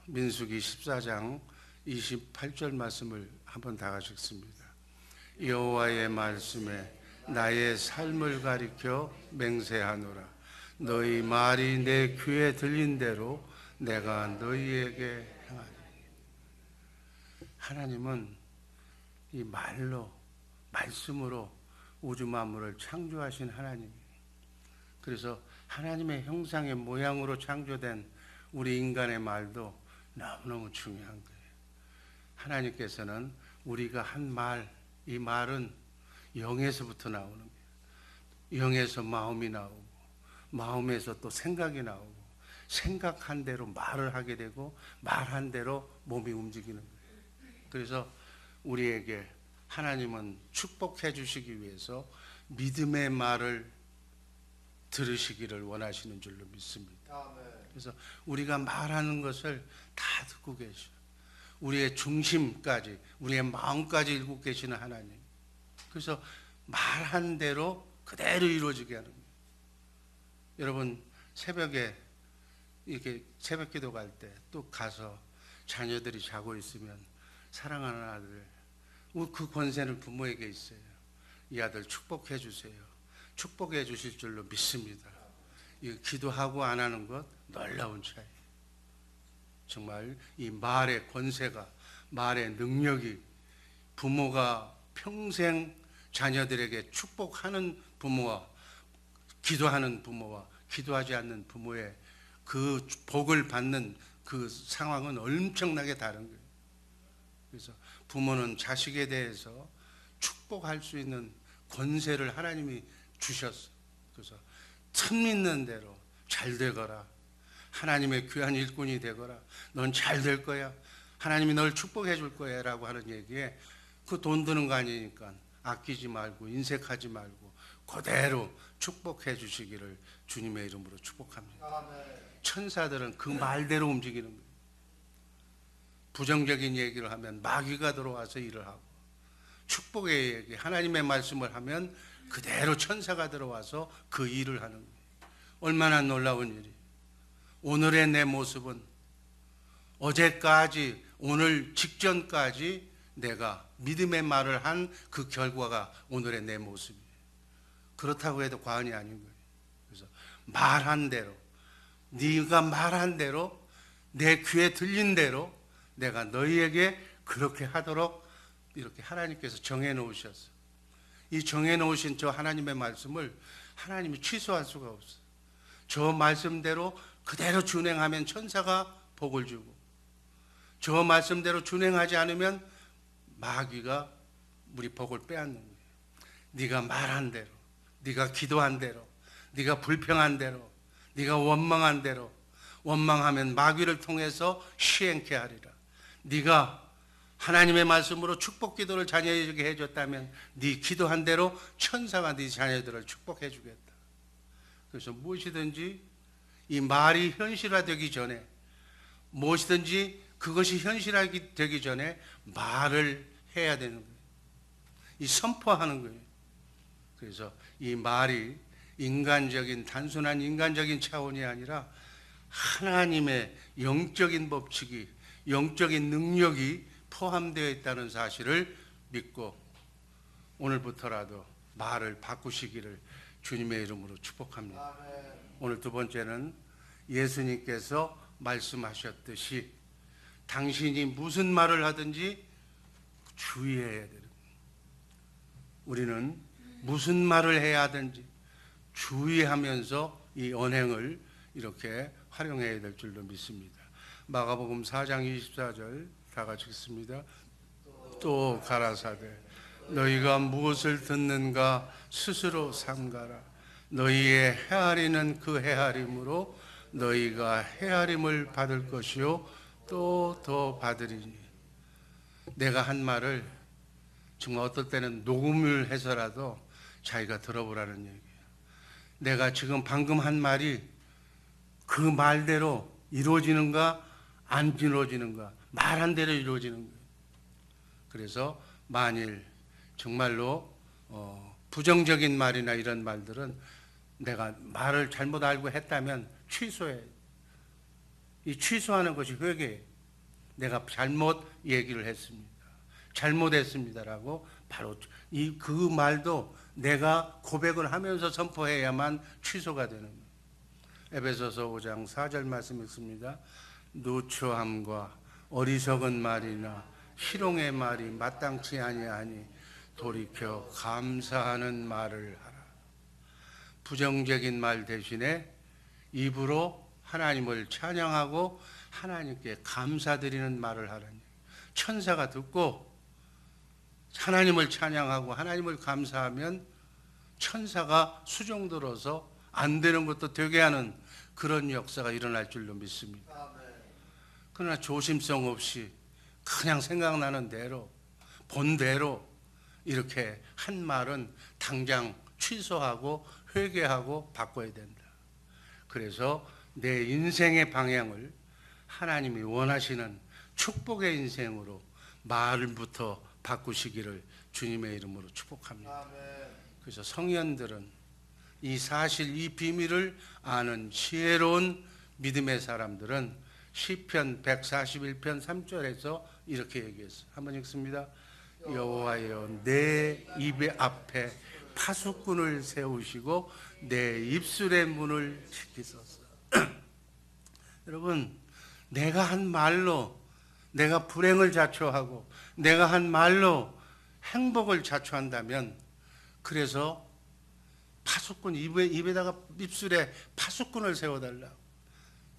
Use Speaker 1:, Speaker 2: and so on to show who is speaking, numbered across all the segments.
Speaker 1: 민수기 14장 28절 말씀을 한번 다 같이 읽습니다. 여호와의 말씀에 나의 삶을 가리켜 맹세하노라. 너희 말이 내 귀에 들린 대로 내가 너희에게 행하리. 하나님은 이 말로, 말씀으로 우주 만물을 창조하신 하나님이에요. 그래서 하나님의 형상의 모양으로 창조된 우리 인간의 말도 너무너무 중요한 거예요. 하나님께서는 우리가 한 말, 이 말은 영에서부터 나오는 거예요. 영에서 마음이 나오고, 마음에서 또 생각이 나오고, 생각한 대로 말을 하게 되고, 말한 대로 몸이 움직이는 거예요. 그래서 우리에게 하나님은 축복해 주시기 위해서 믿음의 말을 들으시기를 원하시는 줄로 믿습니다. 그래서 우리가 말하는 것을 다 듣고 계셔. 우리의 중심까지, 우리의 마음까지 읽고 계시는 하나님. 그래서 말한 대로 그대로 이루어지게 하는 거예요. 여러분, 새벽에 이렇게 새벽 기도 갈 때 또 가서 자녀들이 자고 있으면 사랑하는 아들, 그 권세는 부모에게 있어요. 이 아들 축복해 주세요. 축복해 주실 줄로 믿습니다. 이 기도하고 안 하는 것 놀라운 차이. 정말 이 말의 권세가, 말의 능력이 부모가 평생 자녀들에게 축복하는 부모와 기도하는 부모와 기도하지 않는 부모의 그 복을 받는 그 상황은 엄청나게 다른 거예요. 그래서 부모는 자식에 대해서 축복할 수 있는 권세를 하나님이 주셨어. 그래서 참 믿는 대로 잘 되거라. 하나님의 귀한 일꾼이 되거라. 넌 잘 될 거야. 하나님이 널 축복해 줄 거야. 라고 하는 얘기에 그 돈 드는 거 아니니까 아끼지 말고 인색하지 말고 그대로 축복해 주시기를 주님의 이름으로 축복합니다. 아멘. 천사들은 그 말대로 움직이는 거예요. 부정적인 얘기를 하면 마귀가 들어와서 일을 하고, 축복의 얘기, 하나님의 말씀을 하면 그대로 천사가 들어와서 그 일을 하는 거예요. 얼마나 놀라운 일이에요. 오늘의 내 모습은 어제까지, 오늘 직전까지 내가 믿음의 말을 한 그 결과가 오늘의 내 모습이에요. 그렇다고 해도 과언이 아닌 거예요. 그래서 말한 대로, 네가 말한 대로, 내 귀에 들린 대로 내가 너희에게 그렇게 하도록 이렇게 하나님께서 정해 놓으셨어요. 이 정해 놓으신 저 하나님의 말씀을 하나님이 취소할 수가 없어요. 저 말씀대로 그대로 준행하면 천사가 복을 주고, 저 말씀대로 준행하지 않으면 마귀가 우리 복을 빼앗는 거예요. 네가 말한 대로, 네가 기도한 대로, 네가 불평한 대로, 네가 원망한 대로, 원망하면 마귀를 통해서 시행케 하리라. 네가 하나님의 말씀으로 축복 기도를 자녀에게 해줬다면 네 기도한 대로 천사가 네 자녀들을 축복해 주겠다. 그래서 무엇이든지 이 말이 현실화되기 전에, 무엇이든지 그것이 현실화되기 전에 말을 해야 되는 거예요. 이 선포하는 거예요. 그래서 이 말이 인간적인, 단순한 인간적인 차원이 아니라 하나님의 영적인 법칙이, 영적인 능력이 포함되어 있다는 사실을 믿고 오늘부터라도 말을 바꾸시기를 주님의 이름으로 축복합니다. 오늘 두 번째는 예수님께서 말씀하셨듯이 당신이 무슨 말을 하든지 주의해야 되는 거예요. 우리는 무슨 말을 해야 하든지 주의하면서 이 언행을 이렇게 활용해야 될 줄로 믿습니다. 마가복음 4장 24절 다 같이 읽습니다. 또 가라사대 너희가 무엇을 듣는가 스스로 삼가라. 너희의 헤아리는 그 헤아림으로 너희가 헤아림을 받을 것이요 또 더 받으리니. 내가 한 말을 정말 어떨 때는 녹음을 해서라도 자기가 들어보라는 얘기예요. 내가 지금 방금 한 말이 그 말대로 이루어지는가 안 이루어지는가, 말한 대로 이루어지는 거예요. 그래서 만일 정말로 부정적인 말이나 이런 말들은 내가 말을 잘못 알고 했다면 취소해. 이 취소하는 것이 회개예요. 내가 잘못 얘기를 했습니다. 잘못했습니다라고 바로 그 말도 내가 고백을 하면서 선포해야만 취소가 되는 거예요. 에베소서 5장 4절 말씀 있습니다. 누추함과 어리석은 말이나 희롱의 말이 마땅치 아니하니 돌이켜 감사하는 말을 하라. 부정적인 말 대신에 입으로 하나님을 찬양하고 하나님께 감사드리는 말을 하라니. 천사가 듣고 하나님을 찬양하고 하나님을 감사하면 천사가 수종 들어서 안 되는 것도 되게 하는 그런 역사가 일어날 줄로 믿습니다. 그러나 조심성 없이 그냥 생각나는 대로 본대로 이렇게 한 말은 당장 취소하고 회개하고 바꿔야 된다. 그래서 내 인생의 방향을 하나님이 원하시는 축복의 인생으로 말부터 바꾸시기를 주님의 이름으로 축복합니다. 그래서 성현들은 이 사실, 이 비밀을 아는 지혜로운 믿음의 사람들은 시편 141편 3절에서 이렇게 얘기했어요. 한번 읽습니다. 여호와여, 내 입 앞에 파수꾼을 세우시고 내 입술의 문을 지키소서. 여러분, 내가 한 말로 내가 불행을 자초하고 내가 한 말로 행복을 자초한다면, 그래서 파수꾼, 입에다가 입술에 파수꾼을 세워달라고.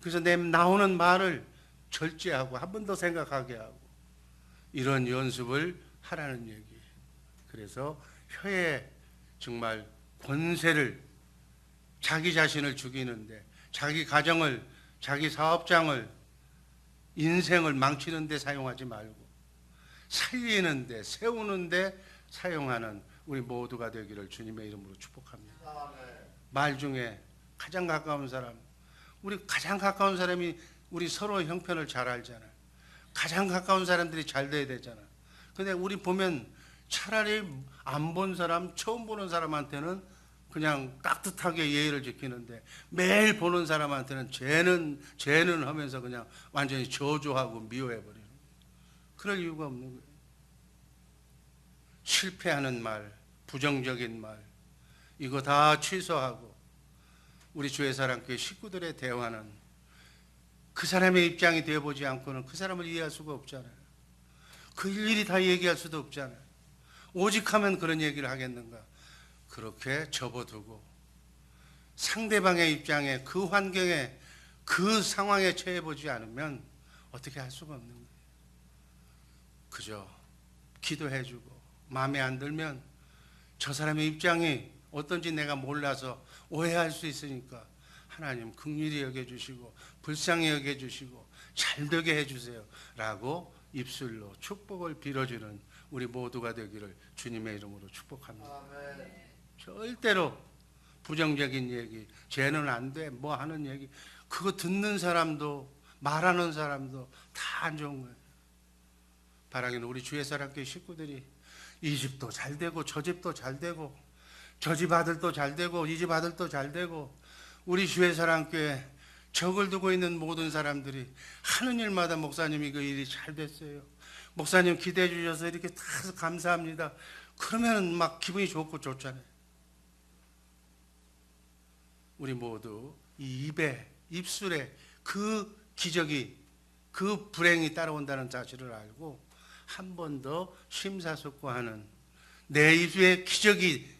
Speaker 1: 그래서 내 나오는 말을 절제하고 한 번 더 생각하게 하고 이런 연습을 하라는 얘기예요. 그래서 혀에 정말 권세를, 자기 자신을 죽이는데, 자기 가정을, 자기 사업장을, 인생을 망치는 데 사용하지 말고 살리는 데, 세우는 데 사용하는 우리 모두가 되기를 주님의 이름으로 축복합니다. 말 중에 가장 가까운 사람, 우리 가장 가까운 사람이 우리 서로 형편을 잘 알잖아요. 가장 가까운 사람들이 잘 돼야 되잖아. 근데 우리 보면 차라리 안 본 사람, 처음 보는 사람한테는 그냥 깍듯하게 예의를 지키는데 매일 보는 사람한테는 죄는 하면서 그냥 완전히 저주하고 미워해버리는 거예요. 그럴 이유가 없는 거예요. 실패하는 말, 부정적인 말, 이거 다 취소하고 우리 주의 사랑교회 식구들의 대화는 그 사람의 입장이 되어보지 않고는 그 사람을 이해할 수가 없잖아요. 그 일일이 다 얘기할 수도 없잖아요. 오직 하면 그런 얘기를 하겠는가. 그렇게 접어두고 상대방의 입장에, 그 환경에, 그 상황에 처해보지 않으면 어떻게 할 수가 없는 거예요. 그저 기도해주고 마음에 안 들면 저 사람의 입장이 어떤지 내가 몰라서 오해할 수 있으니까 하나님 긍휼히 여겨주시고 불쌍히 여겨주시고 잘되게 해주세요 라고 입술로 축복을 빌어주는 우리 모두가 되기를 주님의 이름으로 축복합니다. 아멘. 절대로 부정적인 얘기, 쟤는 안 돼, 뭐 하는 얘기, 그거 듣는 사람도 말하는 사람도 다 안 좋은 거예요. 바라기는 우리 주의 사랑교회 식구들이 이 집도 잘 되고 저 집도 잘 되고 저 집 아들도 잘 되고 이 집 아들도 잘 되고, 우리 주의 사랑교회 적을 두고 있는 모든 사람들이 하는 일마다 목사님이 그 일이 잘 됐어요, 목사님 기대해 주셔서 이렇게 다 감사합니다, 그러면 막 기분이 좋고 좋잖아요. 우리 모두 이 입에, 입술에 그 기적이, 그 불행이 따라온다는 사실을 알고 한 번 더 심사숙고하는, 내 입에 기적이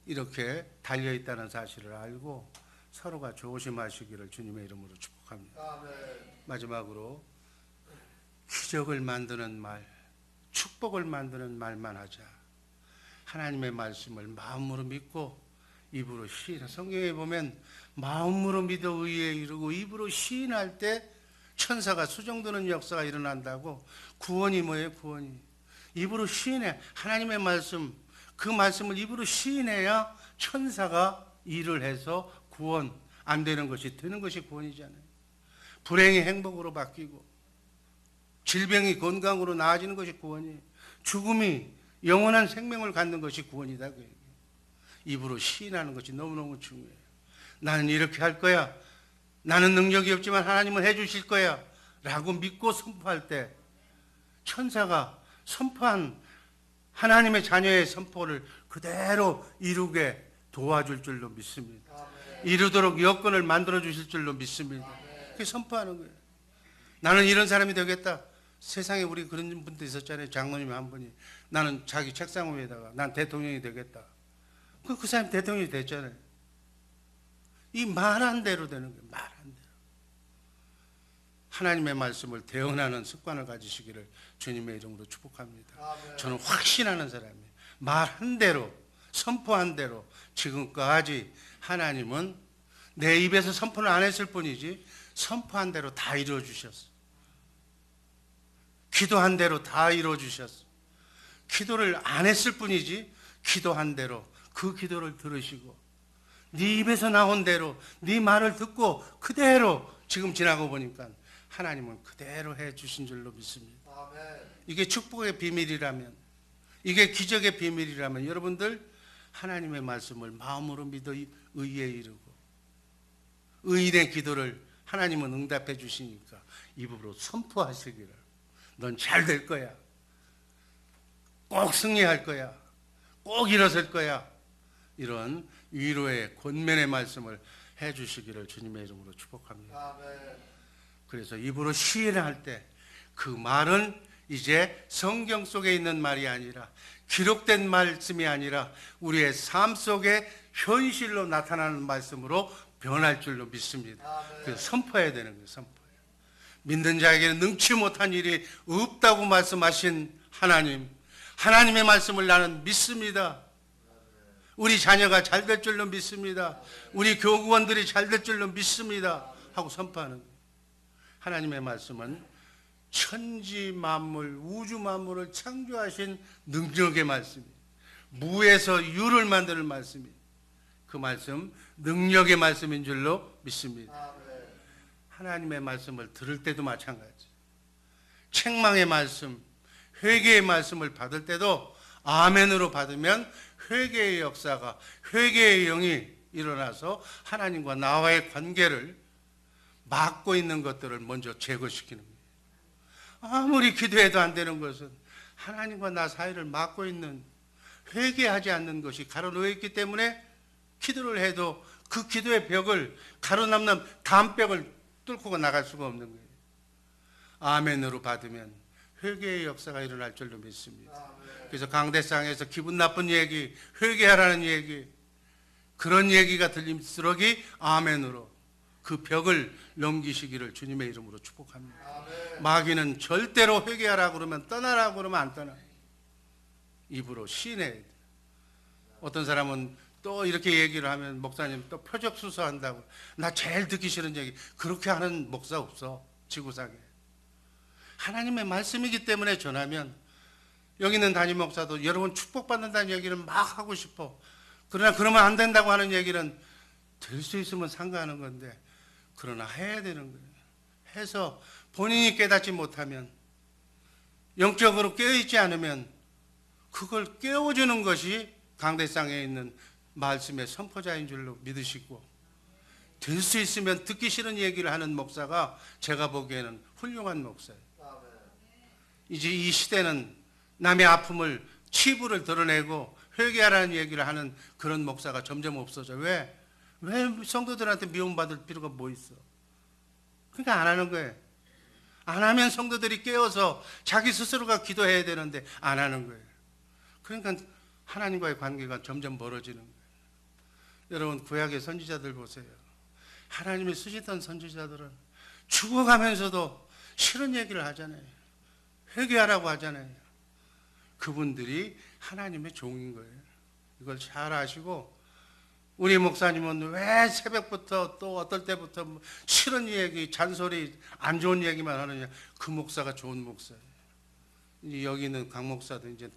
Speaker 1: 이렇게 달려있다는 사실을 알고 서로가 조심하시기를 주님의 이름으로 축복합니다. 아멘. 마지막으로 기적을 만드는 말, 축복을 만드는 말만 하자. 하나님의 말씀을 마음으로 믿고 입으로 시인. 성경에 보면 마음으로 믿어 의에 이르고 입으로 시인할 때 천사가 수정드는 역사가 일어난다고. 구원이 뭐예요? 구원이 입으로 시인해. 하나님의 말씀, 그 말씀을 입으로 시인해야 천사가 일을 해서 구원, 안 되는 것이 되는 것이 구원이잖아요. 불행이 행복으로 바뀌고 질병이 건강으로 나아지는 것이 구원이에요. 죽음이 영원한 생명을 갖는 것이 구원이다. 입으로 시인하는 것이 너무너무 중요해요. 나는 이렇게 할 거야, 나는 능력이 없지만 하나님은 해주실 거야 라고 믿고 선포할 때 천사가 선포한 하나님의 자녀의 선포를 그대로 이루게 도와줄 줄로 믿습니다. 이루도록 여건을 만들어 주실 줄로 믿습니다. 그게 선포하는 거예요. 나는 이런 사람이 되겠다. 세상에 우리 그런 분도 있었잖아요. 장로님 한 분이 나는 자기 책상 위에다가 난 대통령이 되겠다. 그 사람이 대통령이 됐잖아요. 이 말한 대로 되는 거예요. 말한 대로. 하나님의 말씀을 대언하는 습관을 가지시기를 주님의 이름으로 축복합니다. 저는 확신하는 사람이에요. 말한 대로, 선포한 대로 지금까지 하나님은 내 입에서 선포를 안 했을 뿐이지 선포한 대로 다 이루어 주셨어. 기도한 대로 다 이루어 주셨어. 기도를 안 했을 뿐이지 기도한 대로 그 기도를 들으시고 네 입에서 나온 대로 네 말을 듣고 그대로 지금 지나고 보니까 하나님은 그대로 해 주신 줄로 믿습니다. 이게 축복의 비밀이라면, 이게 기적의 비밀이라면 여러분들 하나님의 말씀을 마음으로 믿어 의에 이르고 의인의 기도를 하나님은 응답해 주시니까 입으로 선포하시기를 넌 잘 될 거야. 꼭 승리할 거야. 꼭 일어설 거야. 이런 위로의 권면의 말씀을 해 주시기를 주님의 이름으로 축복합니다. 그래서 입으로 시인할 때 그 말은 이제 성경 속에 있는 말이 아니라 기록된 말씀이 아니라 우리의 삶 속에 현실로 나타나는 말씀으로 변할 줄로 믿습니다. 그래서 선포해야 되는 거예요. 선포해요. 믿는 자에게는 능치 못한 일이 없다고 말씀하신 하나님, 하나님의 말씀을 나는 믿습니다. 우리 자녀가 잘 될 줄로 믿습니다. 우리 교구원들이 잘 될 줄로 믿습니다. 하고 선포하는 거예요. 하나님의 말씀은 천지 만물, 우주 만물을 창조하신 능력의 말씀이에요. 무에서 유를 만드는 말씀이에요. 그 말씀, 능력의 말씀인 줄로 믿습니다. 하나님의 말씀을 들을 때도 마찬가지. 책망의 말씀, 회개의 말씀을 받을 때도 아멘으로 받으면 회개의 역사가, 회개의 영이 일어나서 하나님과 나와의 관계를 막고 있는 것들을 먼저 제거시키는 거예요. 아무리 기도해도 안 되는 것은 하나님과 나 사이를 막고 있는, 회개하지 않는 것이 가로놓여 있기 때문에 기도를 해도 그 기도의 벽을, 가로남는 담벽을 뚫고 나갈 수가 없는 거예요. 아멘으로 받으면 회개의 역사가 일어날 줄로 믿습니다. 그래서 강대상에서 기분 나쁜 얘기, 회개하라는 얘기, 그런 얘기가 들릴수록이 아멘으로 그 벽을 넘기시기를 주님의 이름으로 축복합니다. 마귀는 절대로 회개하라고 그러면, 떠나라고 그러면 안 떠나요. 입으로 시인해야 돼요. 어떤 사람은 또 이렇게 얘기를 하면 목사님 또 표적수사한다고. 나 제일 듣기 싫은 얘기. 그렇게 하는 목사 없어, 지구상에. 하나님의 말씀이기 때문에 전하면, 여기 있는 담임 목사도 여러분 축복받는다는 얘기를 막 하고 싶어. 그러나 그러면 안 된다고 하는 얘기는 될 수 있으면 상관하는 건데, 그러나 해야 되는 거예요. 해서 본인이 깨닫지 못하면, 영적으로 깨어있지 않으면 그걸 깨워주는 것이 강대상에 있는 말씀의 선포자인 줄로 믿으시고, 될 수 있으면 듣기 싫은 얘기를 하는 목사가 제가 보기에는 훌륭한 목사예요. 이제 이 시대는 남의 아픔을, 치부를 드러내고 회개하라는 얘기를 하는 그런 목사가 점점 없어져. 왜 성도들한테 미움받을 필요가 뭐 있어? 그러니까 안 하는 거예요. 안 하면 성도들이 깨어서 자기 스스로가 기도해야 되는데 안 하는 거예요. 그러니까 하나님과의 관계가 점점 멀어지는 거예요. 여러분, 구약의 선지자들 보세요. 하나님이 쓰시던 선지자들은 죽어가면서도 싫은 얘기를 하잖아요. 회개하라고 하잖아요. 그분들이 하나님의 종인 거예요. 이걸 잘 아시고, 우리 목사님은 왜 새벽부터 또 어떨 때부터 싫은 얘기, 잔소리, 안 좋은 얘기만 하느냐. 그 목사가 좋은 목사예요. 이제 여기 있는 강 목사도 이제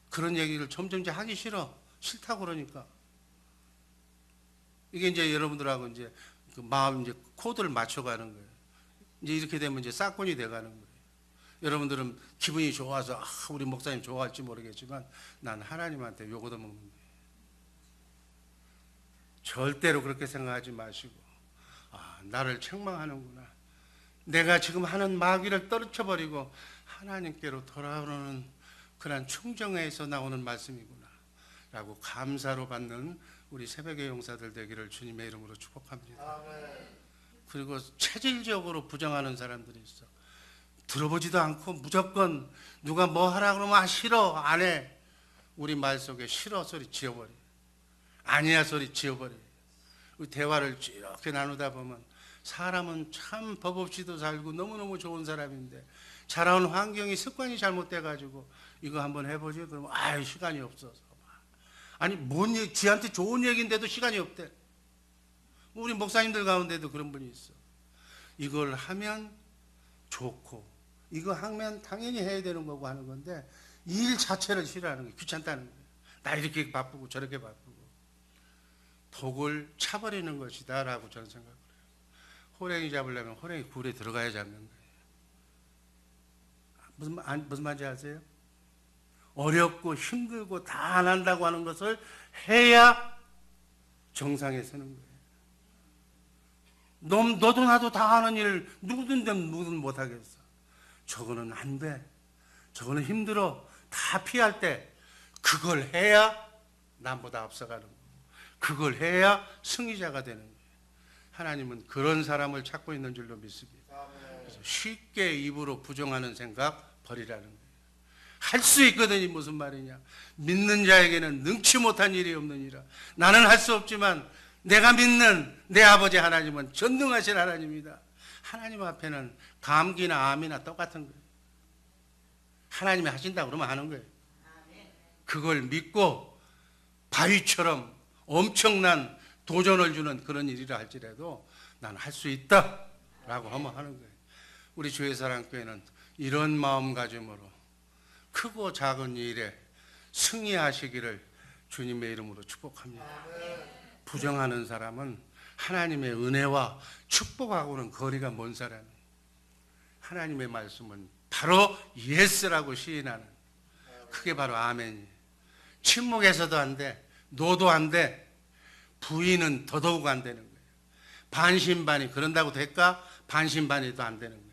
Speaker 1: 그런 얘기를 점점 이제 하기 싫다고 그러니까. 이게 이제 여러분들하고 이제 그 마음 이제 코드를 맞춰가는 거예요. 이제 이렇게 되면 이제 싹군이 돼가는 거예요. 여러분들은 기분이 좋아서 우리 목사님 좋아할지 모르겠지만 난 하나님한테 욕 얻어먹는 거예요. 절대로 그렇게 생각하지 마시고, 나를 책망하는구나. 내가 지금 하는 마귀를 떨쳐버리고 하나님께로 돌아오는 그런 충정에서 나오는 말씀이구나 라고 감사로 받는 우리 새벽의 용사들 되기를 주님의 이름으로 축복합니다. 그리고 체질적으로 부정하는 사람들이 있어. 들어보지도 않고 무조건 누가 뭐 하라 그러면 아 싫어 안 해. 우리 말 속에 싫어 소리 지어버려. 아니야 소리 지어버려. 우리 대화를 이렇게 나누다 보면 사람은 참 법 없이도 살고 너무너무 좋은 사람인데 자라온 환경이 습관이 잘못돼가지고 이거 한번 해보지 그러면 아유 시간이 없어서. 아니 뭔 얘기, 지한테 좋은 얘기인데도 시간이 없대. 우리 목사님들 가운데도 그런 분이 있어. 이걸 하면 좋고 이거 하면 당연히 해야 되는 거고 하는 건데 일 자체를 싫어하는 거예요. 귀찮다는 거예요. 나 이렇게 바쁘고 저렇게 바쁘고 복을 차버리는 것이다 라고 저는 생각을 해요. 호랭이 잡으려면 호랭이 굴에 들어가야 잡는 거예요. 무슨 말인지 아세요? 어렵고 힘들고 다 안 한다고 하는 것을 해야 정상에 서는 거예요. 너도 나도 다 하는 일을 누구든 못하겠어. 저거는 안 돼. 저거는 힘들어. 다 피할 때 그걸 해야 남보다 앞서가는 거예요. 그걸 해야 승리자가 되는 거예요. 하나님은 그런 사람을 찾고 있는 줄로 믿습니다. 그래서 쉽게 입으로 부정하는 생각 버리라는 거예요. 할 수 있거든요. 무슨 말이냐. 믿는 자에게는 능치 못한 일이 없느니라. 나는 할 수 없지만 내가 믿는 내 아버지 하나님은 전능하신 하나님이다. 하나님 앞에는 감기나 암이나 똑같은 거예요. 하나님이 하신다고 그러면 하는 거예요. 그걸 믿고 바위처럼 엄청난 도전을 주는 그런 일이라 할지라도 나는 할 수 있다 라고 하면 하는 거예요. 우리 주의사랑교회는 이런 마음가짐으로 크고 작은 일에 승리하시기를 주님의 이름으로 축복합니다. 부정하는 사람은 하나님의 은혜와 축복하고는 거리가 먼 사람이에요. 하나님의 말씀은 바로 예스라고 시인하는, 그게 바로 아멘이에요. 침묵해서도 안 돼. 노도 안 돼. 부인은 더더욱 안 되는 거예요. 반신반의 그런다고 될까? 반신반의도 안 되는 거예요.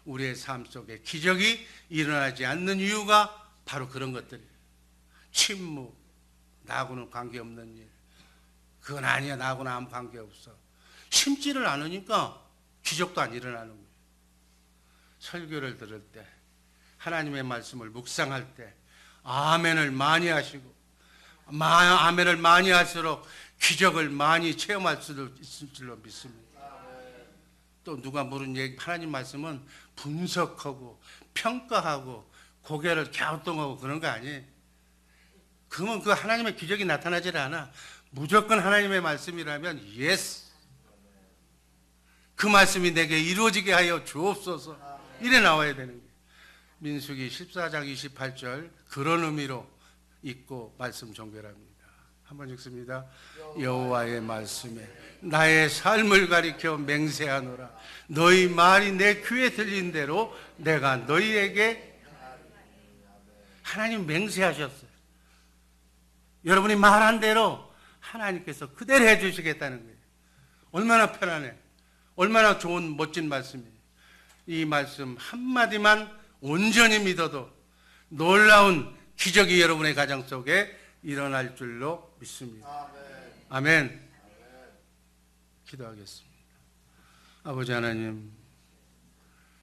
Speaker 1: 우리의 삶 속에 기적이 일어나지 않는 이유가 바로 그런 것들이에요. 침묵, 나하고는 관계없는 일. 그건 아니야, 나하고는 아무 관계없어. 심지를 않으니까 기적도 안 일어나는 거예요. 설교를 들을 때, 하나님의 말씀을 묵상할 때 아멘을 많이 하시고, 아멘을 많이 할수록 기적을 많이 체험할 수도 있을 줄로 믿습니다. 또 누가 물은 얘기, 하나님 말씀은 분석하고 평가하고 고개를 갸우뚱하고 그런 거 아니에요. 그러면 그 하나님의 기적이 나타나질 않아. 무조건 하나님의 말씀이라면 예스. 그 말씀이 내게 이루어지게 하여 주옵소서. 이래 나와야 되는 거예요. 민수기 14장 28절 그런 의미로 읽고 말씀 종결합니다. 한번 읽습니다. 여호와의 말씀에 나의 삶을 가리켜 맹세하노라. 너희 말이 내 귀에 들린 대로 내가 너희에게, 하나님 맹세하셨어요. 여러분이 말한 대로 하나님께서 그대로 해주시겠다는 거예요. 얼마나 편안해. 얼마나 좋은 멋진 말씀이에요. 이 말씀 한마디만 온전히 믿어도 놀라운 기적이 여러분의 가정 속에 일어날 줄로 믿습니다. 아멘. 기도하겠습니다. 아버지 하나님,